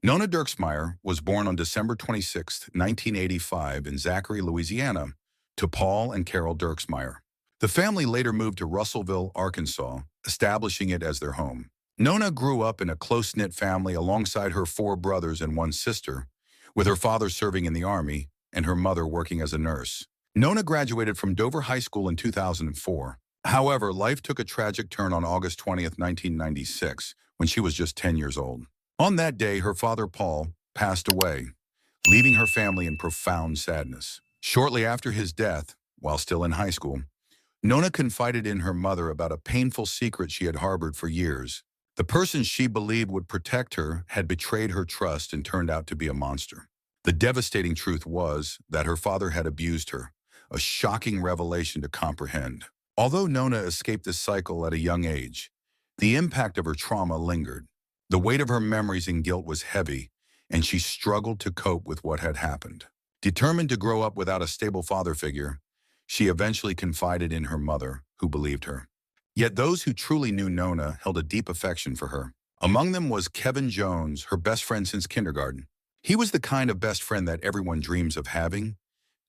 Nona Dirksmeyer was born on December 26, 1985 in Zachary, Louisiana, to Paul and Carol Dirksmeyer. The family later moved to Russellville, Arkansas, establishing it as their home. Nona grew up in a close-knit family alongside her four brothers and one sister, with her father serving in the Army and her mother working as a nurse. Nona graduated from Dover High School in 2004. However, life took a tragic turn on August 20th, 1996, when she was just 10 years old. On that day, her father, Paul, passed away, leaving her family in profound sadness. Shortly after his death, while still in high school, Nona confided in her mother about a painful secret she had harbored for years. The person she believed would protect her had betrayed her trust and turned out to be a monster. The devastating truth was that her father had abused her, a shocking revelation to comprehend. Although Nona escaped this cycle at a young age, the impact of her trauma lingered. The weight of her memories and guilt was heavy, and she struggled to cope with what had happened. Determined to grow up without a stable father figure, she eventually confided in her mother, who believed her. Yet those who truly knew Nona held a deep affection for her. Among them was Kevin Jones, her best friend since kindergarten. He was the kind of best friend that everyone dreams of having,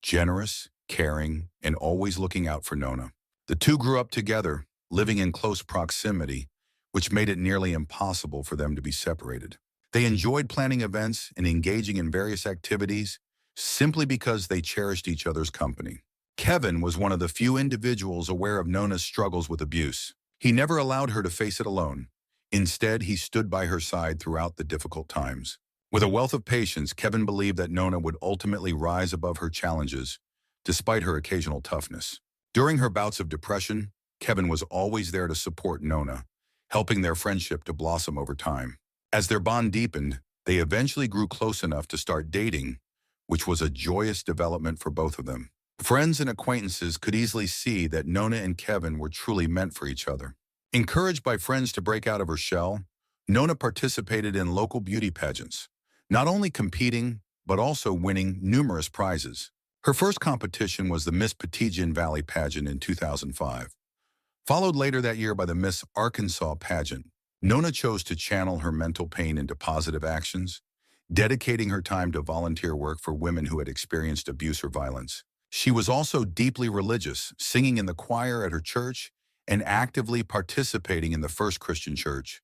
generous, caring, and always looking out for Nona. The two grew up together, living in close proximity, which made it nearly impossible for them to be separated. They enjoyed planning events and engaging in various activities simply because they cherished each other's company. Kevin was one of the few individuals aware of Nona's struggles with abuse. He never allowed her to face it alone. Instead, he stood by her side throughout the difficult times. With a wealth of patience, Kevin believed that Nona would ultimately rise above her challenges, despite her occasional toughness. During her bouts of depression, Kevin was always there to support Nona, helping their friendship to blossom over time. As their bond deepened, they eventually grew close enough to start dating, which was a joyous development for both of them. Friends and acquaintances could easily see that Nona and Kevin were truly meant for each other. Encouraged by friends to break out of her shell, Nona participated in local beauty pageants, not only competing, but also winning numerous prizes. Her first competition was the Miss Petigian Valley pageant in 2005. Followed later that year by the Miss Arkansas pageant. Nona chose to channel her mental pain into positive actions, dedicating her time to volunteer work for women who had experienced abuse or violence. She was also deeply religious, singing in the choir at her church and actively participating in the First Christian Church,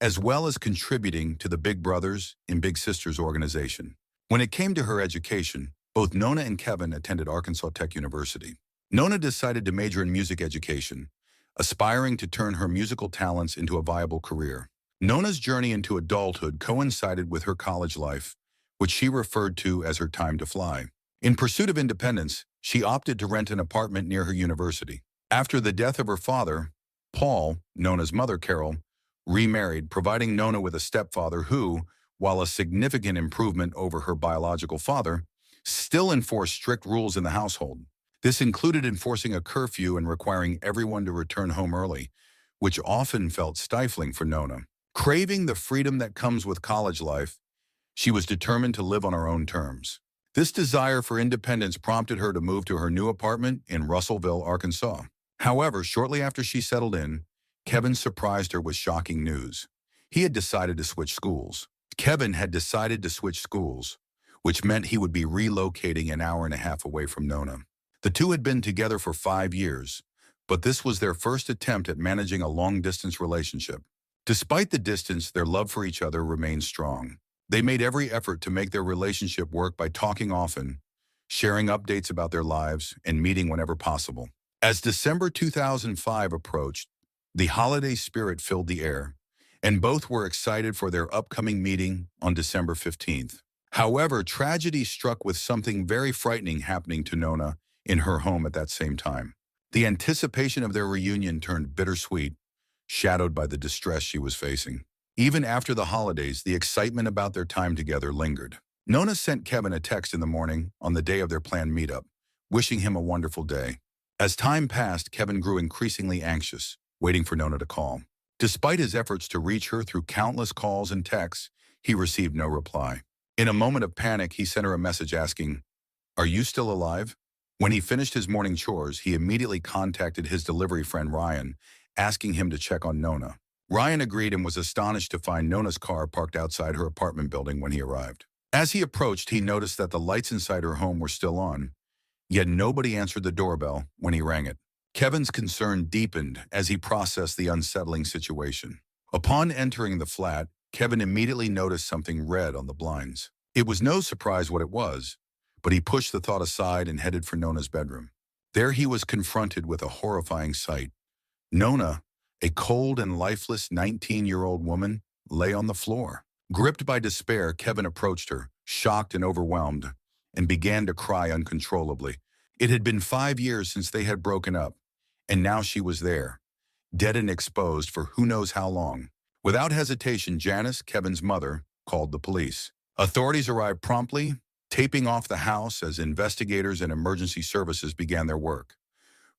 as well as contributing to the Big Brothers and Big Sisters organization. When it came to her education, both Nona and Kevin attended Arkansas Tech University. Nona decided to major in music education, aspiring to turn her musical talents into a viable career. Nona's journey into adulthood coincided with her college life, which she referred to as her time to fly. In pursuit of independence, she opted to rent an apartment near her university. After the death of her father, Paul, Nona's mother Carol, remarried, providing Nona with a stepfather who, while a significant improvement over her biological father, still enforced strict rules in the household. This included enforcing a curfew and requiring everyone to return home early, which often felt stifling for Nona. Craving the freedom that comes with college life, she was determined to live on her own terms. This desire for independence prompted her to move to her new apartment in Russellville, Arkansas. However, shortly after she settled in, Kevin surprised her with shocking news. He had decided to switch schools. Kevin had decided to switch schools, which meant he would be relocating an hour and a half away from Nona. The two had been together for 5 years, but this was their first attempt at managing a long-distance relationship. Despite the distance, their love for each other remained strong. They made every effort to make their relationship work by talking often, sharing updates about their lives, and meeting whenever possible. As December 2005 approached, the holiday spirit filled the air, and both were excited for their upcoming meeting on December 15th. However, tragedy struck with something very frightening happening to Nona in her home at that same time. The anticipation of their reunion turned bittersweet, shadowed by the distress she was facing. Even after the holidays, the excitement about their time together lingered. Nona sent Kevin a text in the morning on the day of their planned meetup, wishing him a wonderful day. As time passed, Kevin grew increasingly anxious, waiting for Nona to call. Despite his efforts to reach her through countless calls and texts, he received no reply. In a moment of panic, he sent her a message asking, "Are you still alive?" When he finished his morning chores, he immediately contacted his delivery friend Ryan, asking him to check on Nona. Ryan agreed and was astonished to find Nona's car parked outside her apartment building when he arrived. As he approached, he noticed that the lights inside her home were still on, yet nobody answered the doorbell when he rang it. Kevin's concern deepened as he processed the unsettling situation. Upon entering the flat, Kevin immediately noticed something red on the blinds. It was no surprise what it was, but he pushed the thought aside and headed for Nona's bedroom. There he was confronted with a horrifying sight. Nona, a cold and lifeless 19-year-old woman, lay on the floor. Gripped by despair, Kevin approached her, shocked and overwhelmed, and began to cry uncontrollably. It had been 5 years since they had broken up, and now she was there, dead and exposed for who knows how long. Without hesitation, Janice, Kevin's mother, called the police. Authorities arrived promptly, taping off the house as investigators and emergency services began their work,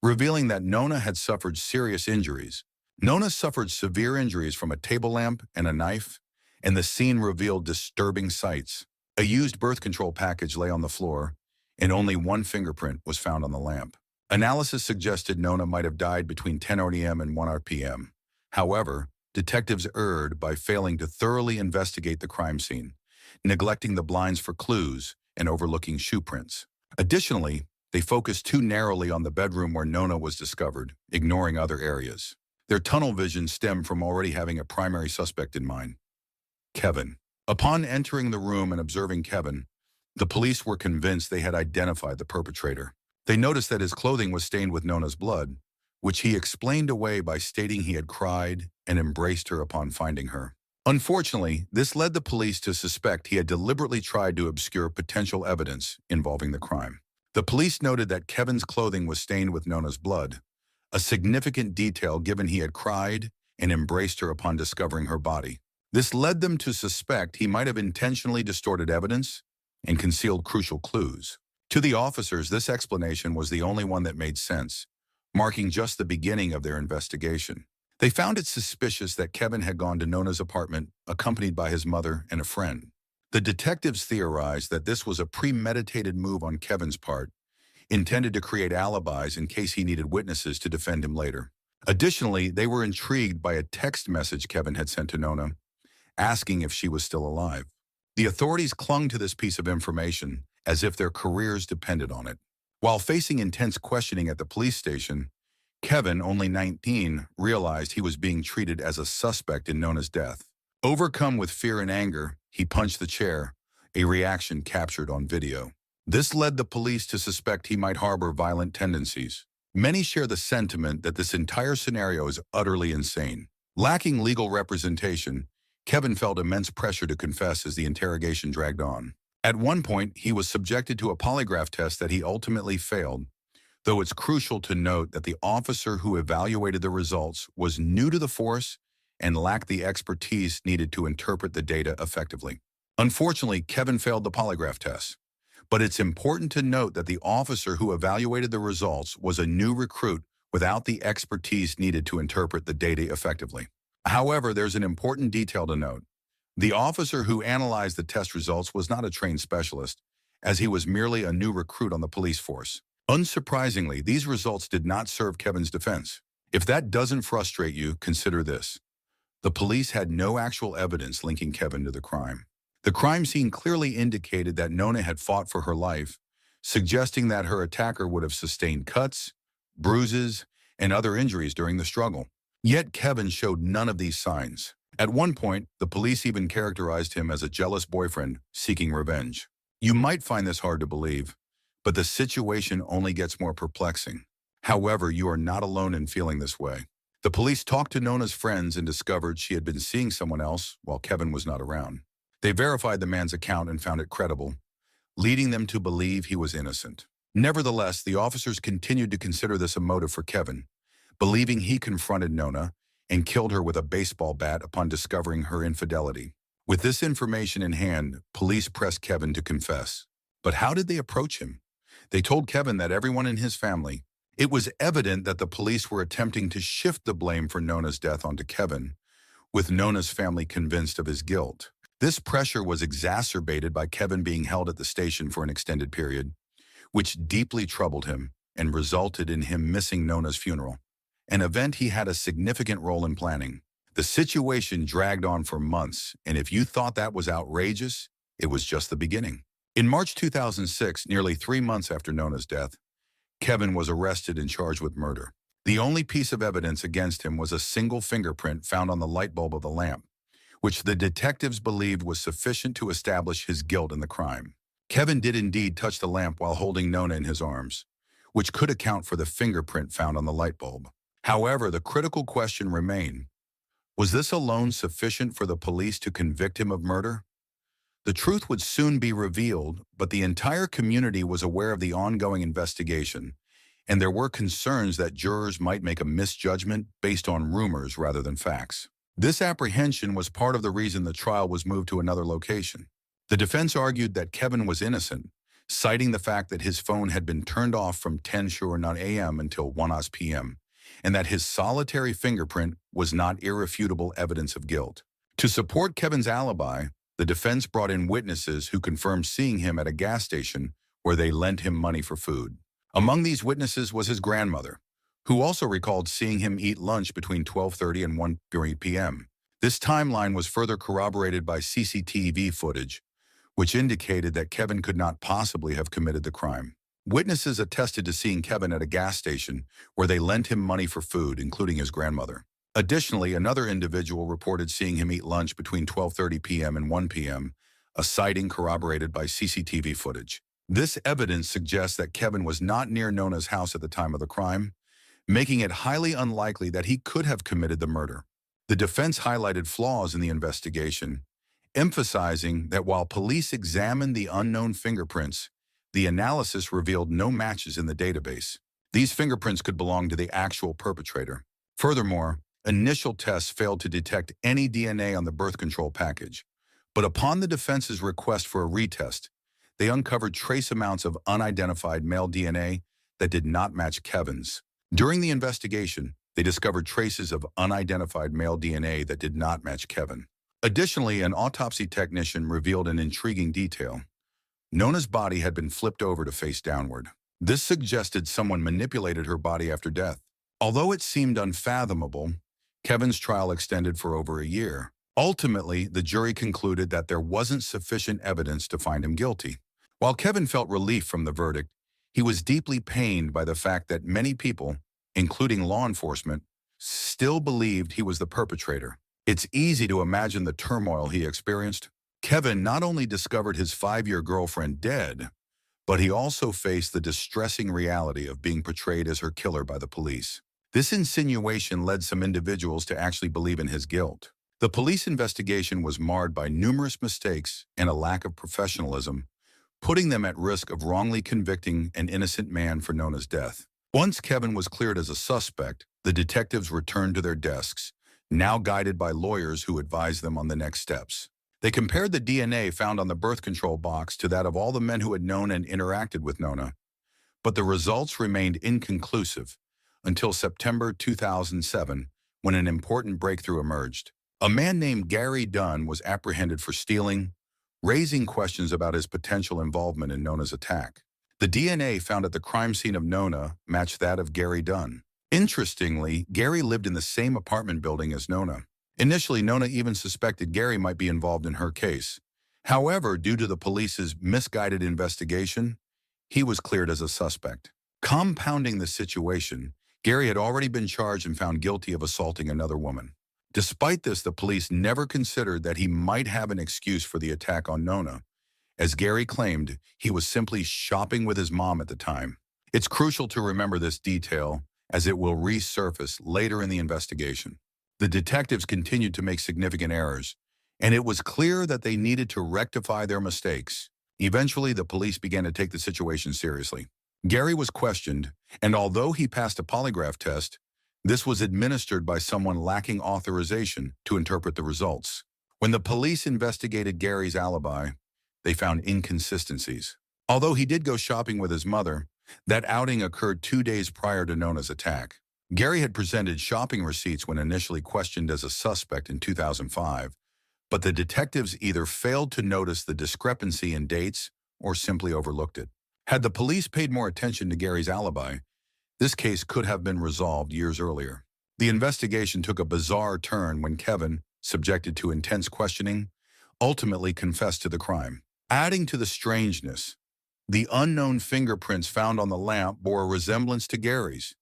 revealing that Nona had suffered serious injuries. Nona suffered severe injuries from a table lamp and a knife, and the scene revealed disturbing sights. A used birth control package lay on the floor, and only one fingerprint was found on the lamp. Analysis suggested Nona might have died between 10 a.m. and 1 p.m. However, detectives erred by failing to thoroughly investigate the crime scene, neglecting the blinds for clues and overlooking shoe prints. Additionally, they focused too narrowly on the bedroom where Nona was discovered, ignoring other areas. Their tunnel vision stemmed from already having a primary suspect in mind, Kevin. Upon entering the room and observing Kevin, the police were convinced they had identified the perpetrator. They noticed that his clothing was stained with Nona's blood, which he explained away by stating he had cried and embraced her upon finding her. Unfortunately, this led the police to suspect he had deliberately tried to obscure potential evidence involving the crime. The police noted that Kevin's clothing was stained with Nona's blood, a significant detail given he had cried and embraced her upon discovering her body. This led them to suspect he might have intentionally distorted evidence and concealed crucial clues. To the officers, this explanation was the only one that made sense, marking just the beginning of their investigation. They found it suspicious that Kevin had gone to Nona's apartment accompanied by his mother and a friend. The detectives theorized that this was a premeditated move on Kevin's part, intended to create alibis in case he needed witnesses to defend him later. Additionally, they were intrigued by a text message Kevin had sent to Nona, asking if she was still alive. The authorities clung to this piece of information as if their careers depended on it. While facing intense questioning at the police station, Kevin, only 19, realized he was being treated as a suspect in Nona's death. Overcome with fear and anger, he punched the chair, a reaction captured on video. This led the police to suspect he might harbor violent tendencies. Many share the sentiment that this entire scenario is utterly insane. Lacking legal representation, Kevin felt immense pressure to confess as the interrogation dragged on. At one point, he was subjected to a polygraph test that he ultimately failed, though it's crucial to note that the officer who evaluated the results was new to the force and lacked the expertise needed to interpret the data effectively. Unfortunately, Kevin failed the polygraph test, but it's important to note that the officer who evaluated the results was a new recruit without the expertise needed to interpret the data effectively. However, there's an important detail to note. The officer who analyzed the test results was not a trained specialist, as he was merely a new recruit on the police force. Unsurprisingly, these results did not serve Kevin's defense. If that doesn't frustrate you, consider this. The police had no actual evidence linking Kevin to the crime. The crime scene clearly indicated that Nona had fought for her life, suggesting that her attacker would have sustained cuts, bruises, and other injuries during the struggle. Yet Kevin showed none of these signs. At one point, the police even characterized him as a jealous boyfriend seeking revenge. You might find this hard to believe, but the situation only gets more perplexing. However, you are not alone in feeling this way. The police talked to Nona's friends and discovered she had been seeing someone else while Kevin was not around. They verified the man's account and found it credible, leading them to believe he was innocent. Nevertheless, the officers continued to consider this a motive for Kevin, believing he confronted Nona and killed her with a baseball bat upon discovering her infidelity. With this information in hand, police pressed Kevin to confess. But how did they approach him? They told Kevin that everyone in his family. It was evident that the police were attempting to shift the blame for Nona's death onto Kevin, with Nona's family convinced of his guilt. This pressure was exacerbated by Kevin being held at the station for an extended period, which deeply troubled him and resulted in him missing Nona's funeral, an event he had a significant role in planning. The situation dragged on for months, and if you thought that was outrageous, it was just the beginning. In March 2006, nearly 3 months after Nona's death, Kevin was arrested and charged with murder. The only piece of evidence against him was a single fingerprint found on the light bulb of the lamp, which the detectives believed was sufficient to establish his guilt in the crime. Kevin did indeed touch the lamp while holding Nona in his arms, which could account for the fingerprint found on the light bulb. However, the critical question remained, was this alone sufficient for the police to convict him of murder? The truth would soon be revealed, but the entire community was aware of the ongoing investigation, and there were concerns that jurors might make a misjudgment based on rumors rather than facts. This apprehension was part of the reason the trial was moved to another location. The defense argued that Kevin was innocent, citing the fact that his phone had been turned off from 10:09 a.m. until 1 p.m., and that his solitary fingerprint was not irrefutable evidence of guilt. To support Kevin's alibi, the defense brought in witnesses who confirmed seeing him at a gas station where they lent him money for food. Among these witnesses was his grandmother, who also recalled seeing him eat lunch between 12:30 and 1 p.m. This timeline was further corroborated by CCTV footage, which indicated that Kevin could not possibly have committed the crime. Witnesses attested to seeing Kevin at a gas station where they lent him money for food, including his grandmother. Additionally, another individual reported seeing him eat lunch between 12:30 p.m. and 1 p.m., a sighting corroborated by CCTV footage. This evidence suggests that Kevin was not near Nona's house at the time of the crime, making it highly unlikely that he could have committed the murder. The defense highlighted flaws in the investigation, emphasizing that while police examined the unknown fingerprints, the analysis revealed no matches in the database. These fingerprints could belong to the actual perpetrator. Furthermore, initial tests failed to detect any DNA on the birth control package, but upon the defense's request for a retest, they uncovered trace amounts of unidentified male DNA that did not match Kevin's. During the investigation, they discovered traces of unidentified male DNA that did not match Kevin. Additionally, an autopsy technician revealed an intriguing detail. Nona's body had been flipped over to face downward. This suggested someone manipulated her body after death. Although it seemed unfathomable, Kevin's trial extended for over a year. Ultimately, the jury concluded that there wasn't sufficient evidence to find him guilty. While Kevin felt relief from the verdict, he was deeply pained by the fact that many people, including law enforcement, still believed he was the perpetrator. It's easy to imagine the turmoil he experienced. Kevin not only discovered his 5-year girlfriend dead, but he also faced the distressing reality of being portrayed as her killer by the police. This insinuation led some individuals to actually believe in his guilt. The police investigation was marred by numerous mistakes and a lack of professionalism, putting them at risk of wrongly convicting an innocent man for Nona's death. Once Kevin was cleared as a suspect, the detectives returned to their desks, now guided by lawyers who advised them on the next steps. They compared the DNA found on the birth control box to that of all the men who had known and interacted with Nona, but the results remained inconclusive until September 2007, when an important breakthrough emerged. A man named Gary Dunn was apprehended for stealing, raising questions about his potential involvement in Nona's attack. The DNA found at the crime scene of Nona matched that of Gary Dunn. Interestingly, Gary lived in the same apartment building as Nona. Initially, Nona even suspected Gary might be involved in her case. However, due to the police's misguided investigation, he was cleared as a suspect. Compounding the situation, Gary had already been charged and found guilty of assaulting another woman. Despite this, the police never considered that he might have an excuse for the attack on Nona, as Gary claimed he was simply shopping with his mom at the time. It's crucial to remember this detail, as it will resurface later in the investigation. The detectives continued to make significant errors, and it was clear that they needed to rectify their mistakes. Eventually, the police began to take the situation seriously. Gary was questioned, and although he passed a polygraph test, this was administered by someone lacking authorization to interpret the results. When the police investigated Gary's alibi, they found inconsistencies. Although he did go shopping with his mother, that outing occurred 2 days prior to Nona's attack. Gary had presented shopping receipts when initially questioned as a suspect in 2005, but the detectives either failed to notice the discrepancy in dates or simply overlooked it. Had the police paid more attention to Gary's alibi, this case could have been resolved years earlier. The investigation took a bizarre turn when Kevin, subjected to intense questioning, ultimately confessed to the crime. Adding to the strangeness, the unknown fingerprints found on the lamp bore a resemblance to Gary's,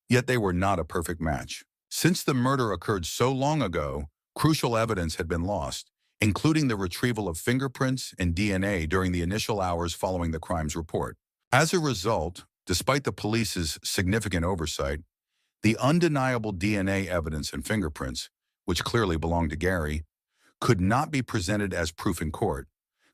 yet they were not a perfect match. Since the murder occurred so long ago, crucial evidence had been lost, including the retrieval of fingerprints and DNA during the initial hours following the crime's report. As a result, despite the police's significant oversight, the undeniable DNA evidence and fingerprints, which clearly belonged to Gary, could not be presented as proof in court,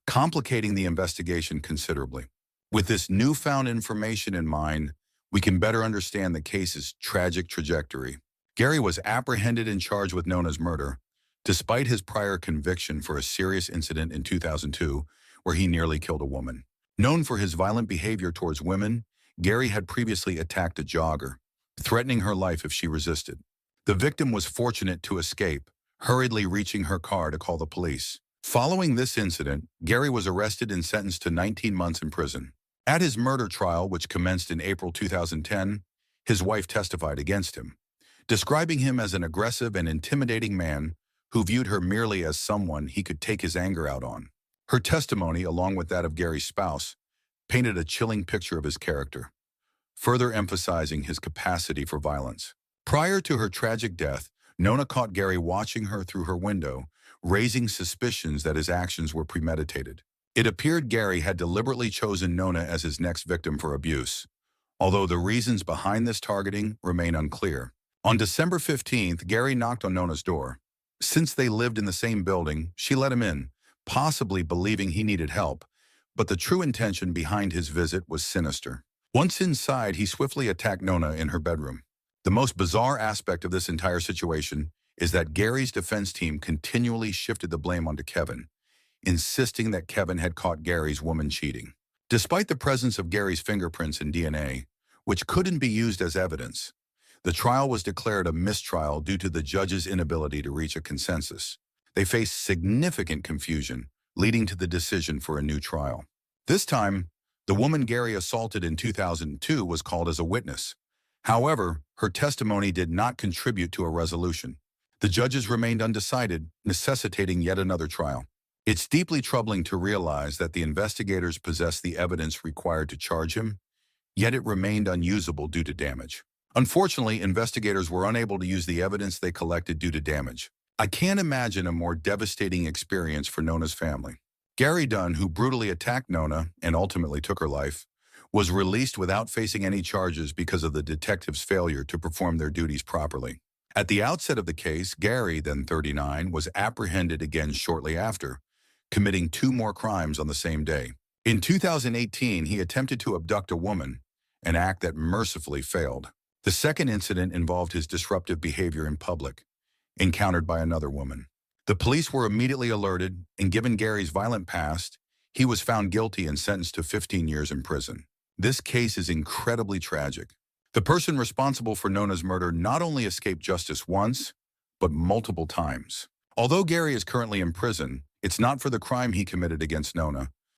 complicating the investigation considerably. With this newfound information in mind, we can better understand the case's tragic trajectory. Gary was apprehended and charged with Nona's murder, despite his prior conviction for a serious incident in 2002 where he nearly killed a woman. Known for his violent behavior towards women, Gary had previously attacked a jogger, threatening her life if she resisted. The victim was fortunate to escape, hurriedly reaching her car to call the police. Following this incident, Gary was arrested and sentenced to 19 months in prison. At his murder trial, which commenced in April 2010, his wife testified against him, describing him as an aggressive and intimidating man who viewed her merely as someone he could take his anger out on. Her testimony, along with that of Gary's spouse, painted a chilling picture of his character, further emphasizing his capacity for violence. Prior to her tragic death, Nona caught Gary watching her through her window, raising suspicions that his actions were premeditated. It appeared Gary had deliberately chosen Nona as his next victim for abuse, although the reasons behind this targeting remain unclear. On December 15th, Gary knocked on Nona's door. Since they lived in the same building, she let him in, possibly believing he needed help, but the true intention behind his visit was sinister. Once inside, he swiftly attacked Nona in her bedroom. The most bizarre aspect of this entire situation is that Gary's defense team continually shifted the blame onto Kevin, insisting that Kevin had caught Gary's woman cheating. Despite the presence of Gary's fingerprints and DNA, which couldn't be used as evidence, the trial was declared a mistrial due to the judge's inability to reach a consensus. They faced significant confusion, leading to the decision for a new trial. This time, the woman Gary assaulted in 2002 was called as a witness. However, her testimony did not contribute to a resolution. The judges remained undecided, necessitating yet another trial. It's deeply troubling to realize that the investigators possessed the evidence required to charge him, yet it remained unusable due to damage. Unfortunately, investigators were unable to use the evidence they collected due to damage. I can't imagine a more devastating experience for Nona's family. Gary Dunn, who brutally attacked Nona and ultimately took her life, was released without facing any charges because of the detectives' failure to perform their duties properly. At the outset of the case, Gary, then 39, was apprehended again shortly after, committing 2 more crimes on the same day. In 2018, he attempted to abduct a woman, an act that mercifully failed. The second incident involved his disruptive behavior in public, encountered by another woman. The police were immediately alerted, and given Gary's violent past, he was found guilty and sentenced to 15 years in prison. This case is incredibly tragic. The person responsible for Nona's murder not only escaped justice once, but multiple times. Although Gary is currently in prison, it's not for the crime he committed against Nona,